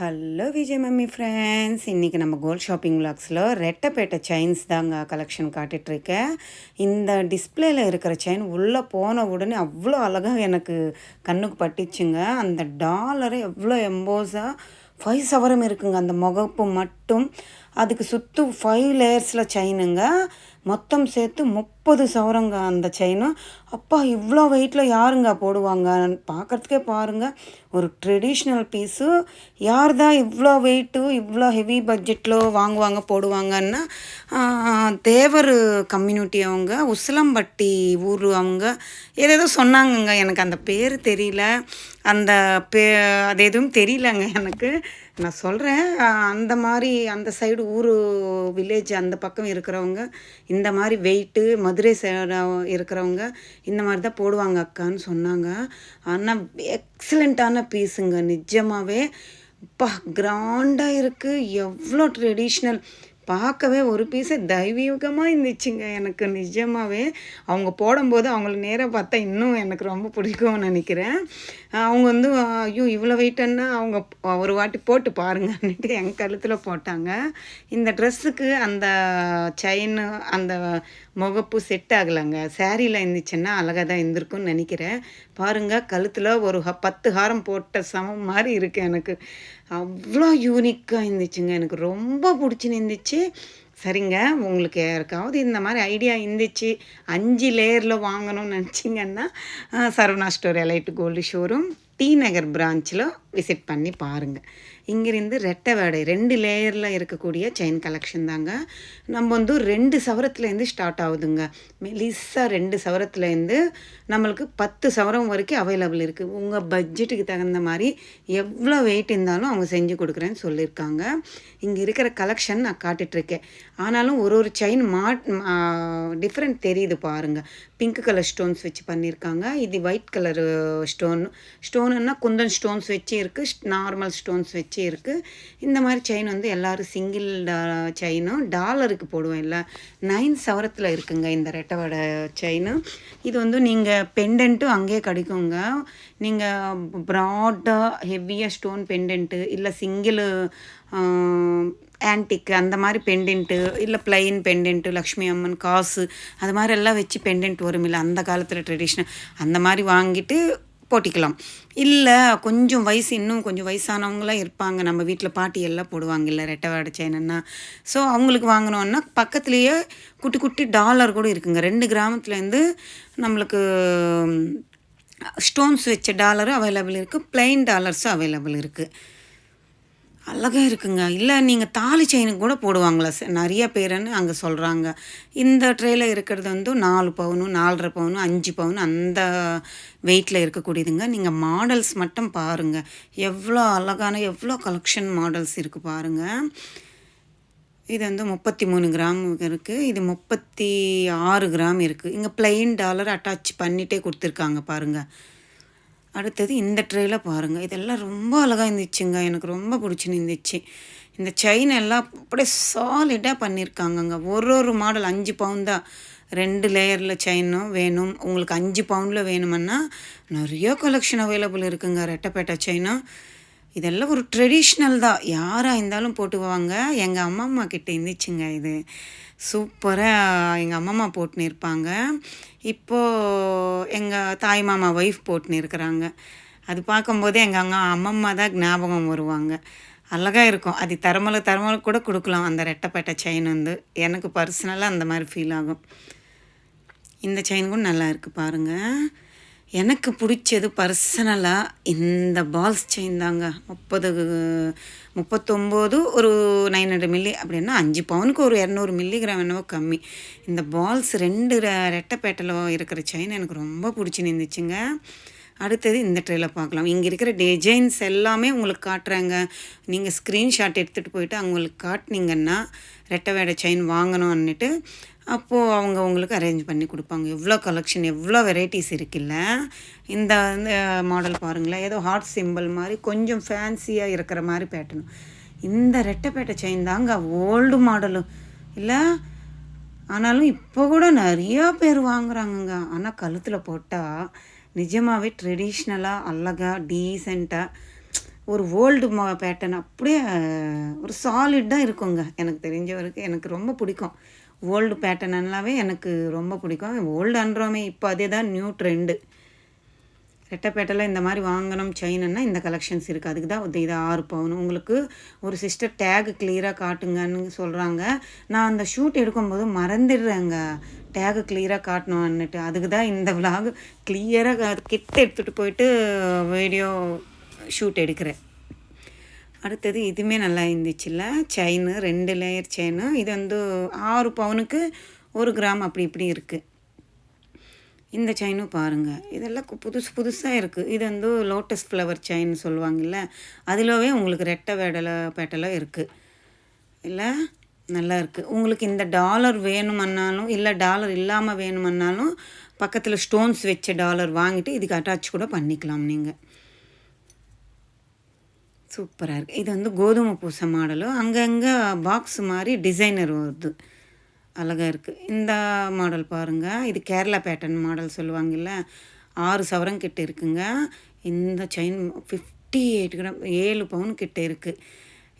Hello Vijay mummy friends, இன்றைக்கி நம்ம gold shopping விலாக்ஸில் ரெட்டைப்பேட்டை chains தாங்க கலெக்ஷன் காட்டிகிட்ருக்கேன். இந்த டிஸ்பிளேயில் இருக்கிற செயின் உள்ளே போன உடனே அவ்வளோ அழகாக எனக்கு கண்ணுக்கு பட்டுச்சுங்க. அந்த டாலரை எவ்வளோ எம்போஸாக 5 சவரம் இருக்குங்க. அந்த முகப்பு மட்டும் அதுக்கு சுற்றும் 5 லேயர்ஸில் செயினுங்க. மொத்தம் சேர்த்து 30 சவரங்க அந்த செயினு. அப்பா, இவ்வளோ வெயிட்டில் யாருங்க போடுவாங்க? பார்க்குறதுக்கே பாருங்கள், ஒரு ட்ரெடிஷ்னல் பீஸு. யார் தான் இவ்வளோ வெயிட்டு இவ்வளோ ஹெவி பட்ஜெட்டில் வாங்குவாங்க போடுவாங்கன்னா, தேவர் கம்யூனிட்டி அவங்க, உசிலம்பட்டி ஊர் அவங்க ஏதேதோ சொன்னாங்கங்க. எனக்கு அந்த பேர் தெரியல, அந்த அது எதுவும் தெரியலங்க எனக்கு. நான் சொல்கிறேன், அந்த மாதிரி அந்த சைடு ஊர் வில்லேஜ் அந்த பக்கம் இருக்கிறவங்க இந்த மாதிரி வெயிட்டு, மதுரை சைடு இருக்கிறவங்க இந்த மாதிரி தான் போடுவாங்க அக்கான்னு சொன்னாங்க. ஆனால் எக்ஸலண்ட்டான பீஸுங்க நிஜமாகவே. அப்பா, கிராண்டாக இருக்குது, எவ்வளோ ட்ரெடிஷ்னல். பார்க்கவே ஒரு பீஸே தெய்வீகமாக இருந்துச்சுங்க எனக்கு நிஜமாகவே. அவங்க போடும்போது அவங்கள நேராக பார்த்தா இன்னும் எனக்கு ரொம்ப பிடிக்கும்னு நினைக்கிறேன். அவங்க வந்து ஐயோ இவ்வளோ வெயிட்டுன்னா அவங்க ஒரு வாட்டி போட்டு பாருங்கன்னுட்டு என் கழுத்தில் போட்டாங்க. இந்த ட்ரெஸ்ஸுக்கு அந்த செயின்னு அந்த முகப்பு செட் ஆகலைங்க. சேரீயில் இருந்துச்சுன்னா அழகாக தான் இருந்திருக்குன்னு நினைக்கிறேன். பாருங்கள், கழுத்தில் ஒரு 10 ஹாரம் போட்ட சமம் மாதிரி இருக்குது எனக்கு. அவ்வளோ யூனிக்காக இருந்துச்சுங்க, எனக்கு ரொம்ப பிடிச்சிருந்துச்சு. சரிங்க, உங்களுக்கு யாருக்காவது இந்த மாதிரி ஐடியா இருந்துச்சு 5 லேயரில் வாங்கணும்னு நினச்சிங்கன்னா, Saravana store elite gold showroom T Nagar பிரான்ச்சில் விசிட் பண்ணி பாருங்கள். இங்கேருந்து ரெட்டை வேடை 2 லேயரில் இருக்கக்கூடிய செயின் கலெக்ஷன் தாங்க. நம்ம வந்து 2 சவரத்துலேருந்து ஸ்டார்ட் ஆகுதுங்க. மெலிசாக 2 சவரத்துலேருந்து நம்மளுக்கு 10 சவரம் வரைக்கும் அவைலபிள் இருக்குது. உங்கள் பட்ஜெட்டுக்கு தகுந்த மாதிரி எவ்வளோ வெயிட் இருந்தாலும் அவங்க செஞ்சு கொடுக்குறேன்னு சொல்லியிருக்காங்க. இங்கே இருக்கிற கலெக்ஷன் நான் காட்டிகிட்ருக்கேன். ஆனாலும் ஒரு செயின் டிஃப்ரெண்ட் தெரியுது பாருங்கள். பிங்க் கலர் ஸ்டோன்ஸ் வச்சு பண்ணியிருக்காங்க. இது ஒயிட் கலரு ஸ்டோனுன்னா குந்தன் ஸ்டோன்ஸ் வச்சு இருக்குது, நார்மல் ஸ்டோன்ஸ் வச்சு இருக்குது. இந்த மாதிரி செயின் வந்து எல்லோரும் சிங்கிள் செயினும் டாலருக்கு போடுவோம் இல்லை, 9 சவரத்தில் இருக்குங்க இந்த ரெட்டை செயின். இது வந்து நீங்கள் பெண்டன்ட்டும் அங்கேயே கிடைக்குங்க. நீங்கள் ப்ராடாக ஹெவியாக ஸ்டோன் பெண்டன்ட்டு இல்லை சிங்கிள் ஆன்டிக்கு அந்த மாதிரி பெண்டன்ட்டு இல்லை ப்ளைன் பெண்டன்ட்டு, லக்ஷ்மி அம்மன் காசு அது மாதிரி எல்லாம் வச்சு பெண்டன்ட் வரும் இல்லை, அந்த காலத்தில் ட்ரெடிஷ்னல் அந்த மாதிரி வாங்கிட்டு போட்டிக்கலாம். இல்லை கொஞ்சம் இன்னும் கொஞ்சம் வயசானவங்களாம் இருப்பாங்க, நம்ம வீட்டில் பாட்டி எல்லாம் போடுவாங்க இல்லை ரெட்டை வேடை செயின்னா. ஸோ அவங்களுக்கு வாங்கினோன்னா பக்கத்துலேயே குட்டி குட்டி டாலர் கூட இருக்குங்க. 2 கிராமத்துலேருந்து நம்மளுக்கு ஸ்டோன்ஸ் வச்ச டாலரும் அவைலபிள் இருக்குது, ப்ளைன் டாலர்ஸும் அவைலபிள் இருக்குது. அழகாக இருக்குங்க. இல்லை நீங்கள் தாலி செயினுக்கு கூட போடுவாங்களா நிறைய பேருன்னு அங்கே சொல்கிறாங்க. இந்த ட்ரேயில் இருக்கிறது வந்து 4 பவுனு 4.5 பவுனு 5 பவுனு அந்த வெயிட்டில் இருக்கக்கூடியதுங்க. நீங்கள் மாடல்ஸ் மட்டும் பாருங்கள், எவ்வளோ அழகான எவ்வளோ கலெக்ஷன் மாடல்ஸ் இருக்குது பாருங்கள். இது வந்து 33 கிராம் இருக்குது, இது 36 கிராம் இருக்குது. இங்கே ப்ளைன் டாலர் அட்டாச் பண்ணிகிட்டே கொடுத்துருக்காங்க பாருங்கள். அடுத்தது இந்த ட்ரேயில் பாருங்கள், இதெல்லாம் ரொம்ப அழகாக இருந்துச்சுங்க, எனக்கு ரொம்ப பிடிச்சிருந்துச்சு. இந்த செயின் எல்லாம் அப்படியே சாலிடாக பண்ணியிருக்காங்கங்க. ஒரு மாடல் 5 பவுன் தான். 2 லேயரில் செயினும் வேணும் உங்களுக்கு 5 பவுனில் வேணுமன்னா நிறைய கலெக்ஷன் அவைலபிள் இருக்குங்க ரெட்டைப்பேட்டை செயினும். இதெல்லாம் ஒரு ட்ரெடிஷ்னல் தான், யாராக இருந்தாலும் போட்டுவாங்க. எங்கள் அம்மா கிட்டே இருந்துச்சுங்க இது. சூப்பராக எங்கள் அம்மம்மா போட்டுன்னு இருப்பாங்க. இப்போது எங்கள் தாய் மாமா ஒய்ஃப் போட்டுன்னு இருக்கிறாங்க. அது பார்க்கும்போதே எங்கள் அம்மம்மா தான் ஞாபகம் வருவாங்க. அழகாக இருக்கும். அது தரமலை கூட கொடுக்கலாம் அந்த ரெட்டைப்பேட்டை செயின் வந்து. எனக்கு பர்சனலாக அந்த மாதிரி ஃபீல் ஆகும். இந்த செயின் கூட நல்லா இருக்குது பாருங்கள். எனக்கு பிடிச்சது பர்சனலாக இந்த பால்ஸ் செயின் தாங்க. 39 ஒரு 900 மில்லி அப்படின்னா 5 பவுனுக்கு ஒரு 200 மில்லிகிராம் என்னவோ கம்மி. இந்த பால்ஸ் 2 ரெட்டைப்பேட்டையில் இருக்கிற செயின் எனக்கு ரொம்ப பிடிச்சிருந்துச்சுங்க. அடுத்தது இந்த ட்ரேயில் பார்க்கலாம். இங்கே இருக்கிற டிசைன்ஸ் எல்லாமே உங்களுக்கு காட்டுறாங்க. நீங்கள் ஸ்க்ரீன்ஷாட் எடுத்துகிட்டு போயிட்டு அவங்களுக்கு காட்டினீங்கன்னா ரெட்டை வேடை செயின் வாங்கணும்னுட்டு அப்போது அவங்க உங்களுக்கு அரேஞ்ச் பண்ணி கொடுப்பாங்க. எவ்வளோ கலெக்ஷன் எவ்வளோ வெரைட்டிஸ் இருக்குல்ல. இந்த மாடல் பாருங்களேன், ஏதோ ஹார்ட் சிம்பிள் மாதிரி கொஞ்சம் ஃபேன்சியாக இருக்கிற மாதிரி பேட்டர்ன். இந்த ரெட்டைப்பேட்டை செயின் தாங்க ஓல்டு மாடலு இல்லை, ஆனாலும் இப்போ கூட நிறையா பேர் வாங்குகிறாங்கங்க. ஆனால் கழுத்தில் போட்டால் நிஜமாகவே ட்ரெடிஷ்னலாக அழகாக டீசெண்டாக ஒரு ஓல்டு பேட்டர்ன் அப்படியே ஒரு சாலிட்டாக இருக்குங்க. எனக்கு தெரிஞ்ச வரைக்கும் எனக்கு ரொம்ப பிடிக்கும். ஓல்டு பேட்டர்னாவே எனக்கு ரொம்ப பிடிக்கும். ஓல்டுன்றோமே இப்போ அதே தான் நியூ ட்ரெண்டு. ரெட்டைப்பேட்டையில் இந்த மாதிரி வாங்கணும் செயின்னா இந்த கலெக்ஷன்ஸ் இருக்குது. அதுக்கு தான் இது 6 பவுன். உங்களுக்கு ஒரு சிஸ்டர் டேகு கிளியராக காட்டுங்கன்னு சொல்கிறாங்க. நான் அந்த ஷூட் எடுக்கும்போது மறந்துடுறேங்க டேகு கிளியராக காட்டணுன்னுட்டு. அதுக்கு தான் இந்த விலாக் கிளியராக கிட்ட எடுத்துகிட்டு போயிட்டு வீடியோ ஷூட் எடுக்கிறேன். அடுத்தது இதுவுமே நல்லா இருந்துச்சுல்ல, செயின்னு 2 லேயர் செயின்னு. இது 6 பவுனுக்கு 1 கிராம் அப்படி இப்படி இருக்குது. இந்த செயினும் பாருங்கள், இதெல்லாம் புதுசாக இருக்குது. இது லோட்டஸ் ஃப்ளவர் செயின் சொல்லுவாங்கள்ல, அதிலவே உங்களுக்கு ரெட்டை பேட்டலை இருக்குது இல்லை, நல்லா இருக்குது. உங்களுக்கு இந்த டாலர் வேணுமன்னாலும் இல்லை டாலர் இல்லாமல் வேணுமன்னாலும் பக்கத்தில் ஸ்டோன்ஸ் வச்ச டாலர் வாங்கிட்டு இதுக்கு அட்டாச் கூட பண்ணிக்கலாம் நீங்கள். சூப்பராக இருக்குது. இது கோதுமை பூசை மாடலும் அங்கங்கே பாக்ஸ் மாதிரி டிசைனர் வருது, அழகாக இருக்குது. இந்த மாடல் பாருங்கள், இது கேரளா பேட்டர்ன் மாடல் சொல்லுவாங்கல்ல. 6 சவரம் கிட்ட இருக்குங்க. இந்த செயின் 58 கிராம் 7 பவுன் கிட்ட இருக்குது.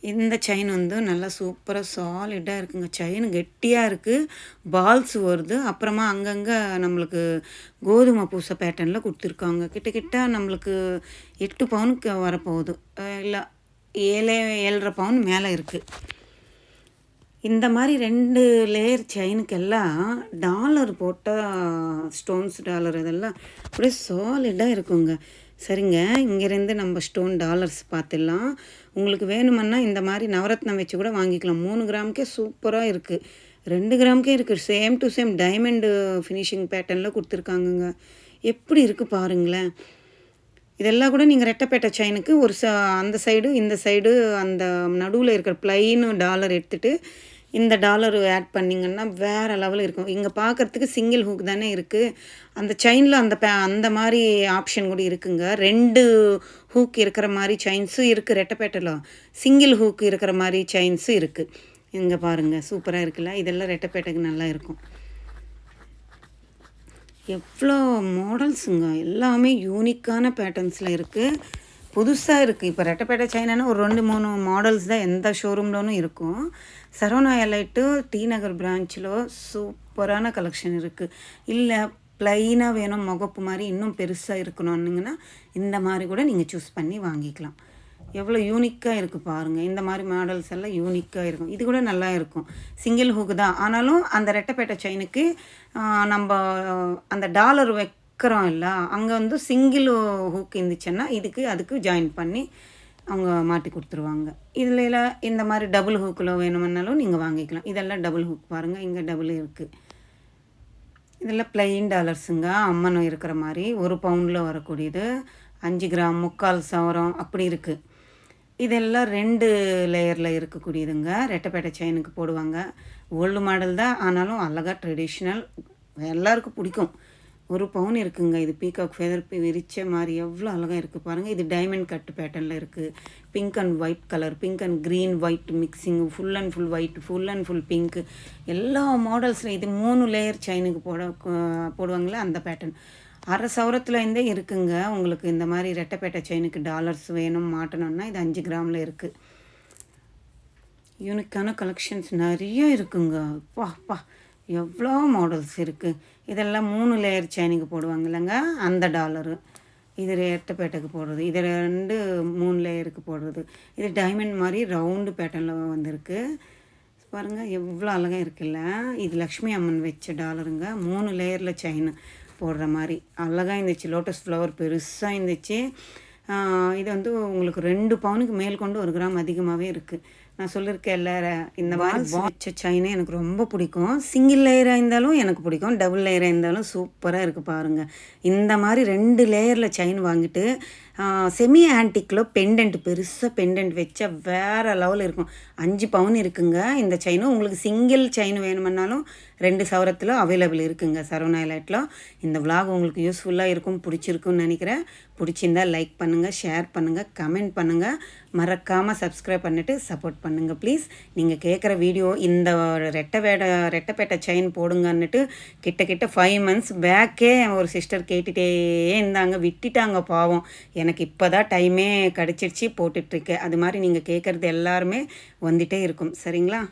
இந்த செயின் நல்லா சூப்பராக சாலிடாக இருக்குங்க. செயின் கெட்டியாக இருக்குது, பால்ஸ் வருது. அப்புறமா அங்கங்கே நம்மளுக்கு கோதுமை பூசை பேட்டர்னில் கொடுத்துருக்காங்க. கிட்ட நம்மளுக்கு 8 பவுனுக்கு வரப்போகுது, இல்லை 7.5 பவுன் மேலே இருக்குது. இந்த மாதிரி 2 லேயர் செயினுக்கெல்லாம் டாலர் போட்டால் ஸ்டோன்ஸ் டாலர் இதெல்லாம் அப்படியே சாலிடாக இருக்குங்க. சரிங்க, இங்கேருந்து நம்ம ஸ்டோன் டாலர்ஸ் பார்த்துடலாம். உங்களுக்கு வேணுமன்னா இந்த மாதிரி நவரத்னம் வச்சு கூட வாங்கிக்கலாம். 3 கிராமுக்கே சூப்பராக இருக்குது, 2 கிராமுக்கே இருக்குது. Same to same diamond finishing பேட்டர்னில் கொடுத்துருக்காங்கங்க. எப்படி இருக்குது பாருங்களேன். இதெல்லாம் கூட நீங்கள் ரெட்டைப்பேட்டை செயினுக்கு ஒரு அந்த சைடு இந்த சைடு அந்த நடுவில் இருக்கிற ப்ளைனு டாலர் எடுத்துகிட்டு இந்த டாலர் ஆட் பண்ணிங்கன்னா வேறு லெவலில் இருக்கும். இங்கே பார்க்குறதுக்கு சிங்கிள் ஹூக் தானே இருக்குது. அந்த செயினில் அந்த மாதிரி ஆப்ஷன் கூட இருக்குங்க. 2 ஹூக் இருக்கிற மாதிரி செயின்ஸும் இருக்குது ரெட்டைப்பேட்டையில், சிங்கிள் ஹூக் இருக்கிற மாதிரி செயின்ஸும் இருக்குது. இங்கே பாருங்கள், சூப்பராக இருக்குல்ல. இதெல்லாம் ரெட்டைப்பேட்டைக்கு நல்லா இருக்கும். எவ்வளோ மாடல்ஸுங்க, எல்லாமே யூனிக்கான பேட்டர்ன்ஸில் இருக்குது, புதுசாக இருக்குது. இப்போ ரெட்டைப்பேட்டை செயின்னா ஒரு 2-3 மாடல்ஸ் தான் எந்த ஷோரூம்லனும் இருக்கும். சரவணா எலைட்டு டி நகர் பிரான்ச்சில் சூப்பரான கலெக்ஷன் இருக்குது. இல்லை ப்ளைனாக வேணும், முகப்பு மாதிரி இன்னும் பெருசாக இருக்கணும்னுங்கன்னா இந்த மாதிரி கூட நீங்கள் சூஸ் பண்ணி வாங்கிக்கலாம். எவ்வளோ யூனிக்காக இருக்குது பாருங்கள். இந்த மாதிரி மாடல்ஸ் எல்லாம் யூனிக்காக இருக்கும். இது கூட நல்லா இருக்கும், சிங்கிள் ஹூக்கு தான். ஆனாலும் அந்த ரெட்டைப்பேட்டை செயினுக்கு நம்ம அந்த டாலர் வைக்கிறோம் இல்லை, அங்கே சிங்கிள் ஹூக் இருந்துச்சுன்னா அதுக்கு ஜாயின் பண்ணி அவங்க மாட்டி கொடுத்துருவாங்க. இதில் இந்த மாதிரி டபுள் ஹூக்கில் வேணுமென்னாலும் நீங்கள் வாங்கிக்கலாம். இதெல்லாம் டபுள் ஹூக் பாருங்கள், இங்கே டபுள் இருக்குது. இதெல்லாம் ப்ளைன் டாலர்ஸுங்க, அம்மன் இருக்கிற மாதிரி 1 பவுண்டில் வரக்கூடியது, 5 கிராம் 3/4 சவரம் அப்படி இருக்குது. இதெல்லாம் 2 லேயரில் இருக்கக்கூடியதுங்க. ரெட்டைப்பேட்டை செயினுக்கு போடுவாங்க. ஓல்டு மாடல் தான், ஆனாலும் அழகாக ட்ரெடிஷ்னல், எல்லாருக்கும் பிடிக்கும். 1 பவுன் இருக்குங்க. இது பீகாக் ஃபெதர் விரிச்ச மாதிரி எவ்வளோ அழகாக இருக்குது பாருங்கள். இது டைமண்ட் கட்டு பேட்டர்னில் இருக்குது. Pink and white colour, pink and green white mixing, full and full white, full and full pink, எல்லா மாடல்ஸில். இது 3 லேயர் செயினுக்கு போடுவாங்களே அந்த பேட்டர்ன். 1/2 சவரத்துலேருந்தே இருக்குங்க. உங்களுக்கு இந்த மாதிரி ரெட்டைப்பேட்டை செயினுக்கு டாலர்ஸ் வேணும் மாட்டணும்னா இது 5 கிராமில் இருக்குது. யூனிக்கான கலெக்ஷன்ஸ் நிறைய இருக்குங்க. பா எவ்வளோ மாடல்ஸ் இருக்குது. இதெல்லாம் 3 லேயர் செயினுக்கு போடுவாங்க இல்லைங்க, அந்த டாலரு. இது ரெட்டைப்பேட்டைக்கு போடுறது. இது 3 லேயருக்கு போடுறது. இது டைமண்ட் மாதிரி ரவுண்டு பேட்டர்னில் வந்திருக்கு பாருங்கள், எவ்வளோ அழகாக இருக்குல்ல. இது லக்ஷ்மி அம்மன் வச்ச டாலருங்க. 3 லேயரில் செயின் போடுற மாதிரி அழகாக இருந்துச்சு. லோட்டஸ் ஃப்ளவர் பெருசாக இருந்துச்சு. இது உங்களுக்கு 2 பவுனுக்கு மேல் கொண்டு 1 கிராம் அதிகமாகவே இருக்குது. நான் சொல்லியிருக்கேன்ல, இந்த மாதிரி வச்ச செயினே எனக்கு ரொம்ப பிடிக்கும். சிங்கிள் லேயராக இருந்தாலும் எனக்கு பிடிக்கும், டபுள் லேயராக இருந்தாலும் சூப்பராக இருக்குது பாருங்கள். இந்த மாதிரி 2 லேயரில் செயின் வாங்கிட்டு செமி ஆன்டிக்கில் பெண்டன்ட், பெருசாக பெண்டன்ட் வச்சா வேறு லெவலில் இருக்கும். 5 பவுன் இருக்குங்க இந்த செயினும். உங்களுக்கு சிங்கிள் செயின் வேணுமென்னாலும் 2 சவரத்தில் அவைலபிள் இருக்குங்க சரவணா எலைட்டில். இந்த விலாக் உங்களுக்கு யூஸ்ஃபுல்லாக இருக்கும், பிடிச்சிருக்குன்னு நினைக்கிறேன். பிடிச்சிருந்தால் லைக் பண்ணுங்கள், ஷேர் பண்ணுங்கள், கமெண்ட் பண்ணுங்கள். மறக்காமல் சப்ஸ்கிரைப் பண்ணிவிட்டு சப்போர்ட் பண்ணுங்கள் ப்ளீஸ். நீங்கள் கேட்குற வீடியோ இந்த ரெட்டைப்பேட்டை செயின் போடுங்கன்னுட்டு கிட்ட 5 மந்த்ஸ் பேக்கே ஒரு சிஸ்டர் கேட்டுகிட்டே இருந்தாங்க, விட்டுட்டாங்க பாவம். எனக்கு இப்போ தான் டைமே கிடச்சிருச்சு, போட்டுட்ருக்கேன். அது மாதிரி நீங்கள் கேட்குறது எல்லாருமே வந்துகிட்டே இருக்கும். சரிங்களா?